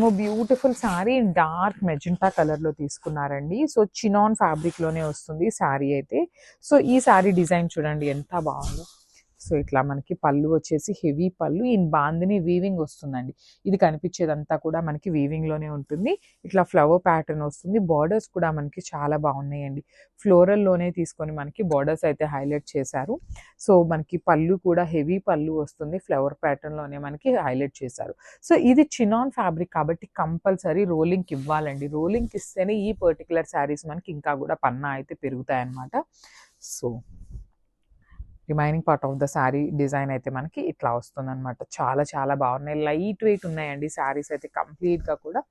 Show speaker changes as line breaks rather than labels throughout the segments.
More beautiful sari in dark magenta కలర్లో తీసుకున్నారండి. So chinon ఫ్యాబ్రిక్లోనే వస్తుంది శారీ అయితే. సో ఈ శారీ డిజైన్ చూడండి ఎంత బాగుందో. సో ఇట్లా మనకి పళ్ళు వచ్చేసి హెవీ పళ్ళు ఇన్ బాందిని వీవింగ్ వస్తుందండి. ఇది కనిపించేదంతా కూడా మనకి వీవింగ్లోనే ఉంటుంది. ఇట్లా ఫ్లవర్ ప్యాటర్న్ వస్తుంది. బార్డర్స్ కూడా మనకి చాలా బాగున్నాయండి. ఫ్లోరల్లోనే తీసుకొని మనకి బార్డర్స్ అయితే హైలైట్ చేశారు. సో మనకి పళ్ళు కూడా హెవీ పళ్ళు వస్తుంది. ఫ్లవర్ ప్యాటర్న్లోనే మనకి హైలైట్ చేశారు. సో ఇది చినాన్ ఫ్యాబ్రిక్ కాబట్టి కంపల్సరీ రోలింగ్కి ఇవ్వాలండి. రోలింగ్కి ఇస్తేనే ఈ పర్టికులర్ శారీస్ మనకి ఇంకా కూడా పన్నా అయితే పెరుగుతాయన్నమాట. So remaining part of the sari design అయితే మనకి ఇట్లా వస్తుందన్నమాట. చాలా చాలా బాగున్నాయి. లైట్ వెయిట్ ఉన్నాయండి శారీస్ అయితే. కంప్లీట్గా కూడా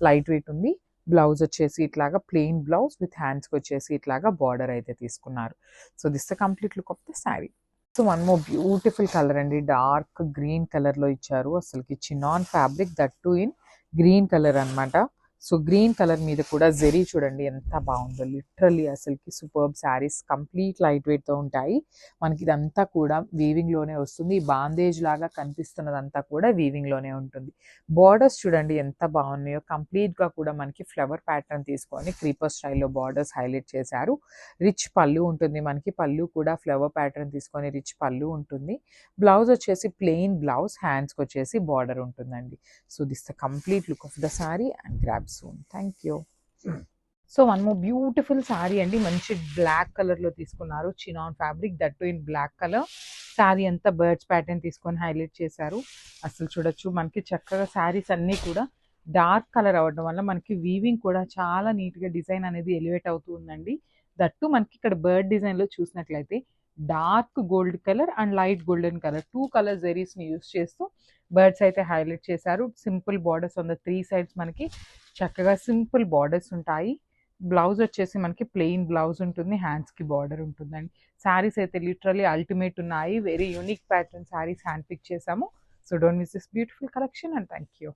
లైట్ వెయిట్ ఉంది. బ్లౌజ్ వచ్చేసి ఇట్లాగా ప్లెయిన్ బ్లౌజ్ విత్ హ్యాండ్స్కి వచ్చేసి ఇట్లాగా బార్డర్ అయితే తీసుకున్నారు. So this the complete look of the sari. So one more beautiful colour అండి. డార్క్ గ్రీన్ కలర్లో ఇచ్చారు. అసలుకి chinon fabric that too in green colour అనమాట. సో గ్రీన్ కలర్ మీద కూడా జెరీ చూడండి ఎంత బాగుందో. లిటరల్లీ అసలుకి సూపర్బ్ శారీస్. కంప్లీట్ లైట్ వెయిట్తో ఉంటాయి. మనకి ఇదంతా కూడా వీవింగ్లోనే వస్తుంది. బాందేజ్ లాగా కనిపిస్తున్నదంతా కూడా వీవింగ్లోనే ఉంటుంది. బార్డర్స్ చూడండి ఎంత బాగున్నాయో. కంప్లీట్గా కూడా మనకి ఫ్లవర్ ప్యాటర్న్ తీసుకొని క్రీపర్ స్టైల్లో బార్డర్స్ హైలైట్ చేశారు. రిచ్ పళ్ళు ఉంటుంది మనకి. పళ్ళు కూడా ఫ్లవర్ ప్యాటర్న్ తీసుకొని రిచ్ పళ్ళు ఉంటుంది. బ్లౌజ్ వచ్చేసి ప్లెయిన్ బ్లౌజ్, హ్యాండ్స్కి వచ్చేసి బార్డర్ ఉంటుందండి. So this the complete look of the sari and grab soon. Thank you. So one more beautiful sari అండి. మంచి బ్లాక్ కలర్లో తీసుకున్నారు. Chinon fabric that too in black colour. Sari అంతా బర్డ్స్ ప్యాటర్న్ తీసుకొని హైలైట్ చేశారు. అసలు చూడొచ్చు మనకి చక్కగా శారీస్ అన్నీ కూడా డార్క్ కలర్ అవ్వడం వల్ల మనకి వీవింగ్ కూడా చాలా నీట్గా డిజైన్ అనేది ఎలివేట్ అవుతూ ఉందండి. దట్టు మనకి ఇక్కడ బర్డ్ డిజైన్లో చూసినట్లయితే dark gold colour and light golden colour 2 colour జెరీస్ని యూస్ చేస్తూ బర్డ్స్ అయితే హైలైట్ చేశారు. Simple borders on the 3 sides మనకి చక్కగా సింపుల్ బార్డర్స్ ఉంటాయి. బ్లౌజ్ వచ్చేసి మనకి ప్లెయిన్ బ్లౌజ్ ఉంటుంది. హ్యాండ్స్కి బార్డర్ ఉంటుందండి. శారీస్ అయితే లిటరలీ అల్టిమేట్ ఉన్నాయి. Very unique pattern saris hand pick చేసాము. So don't miss this beautiful collection and thank you.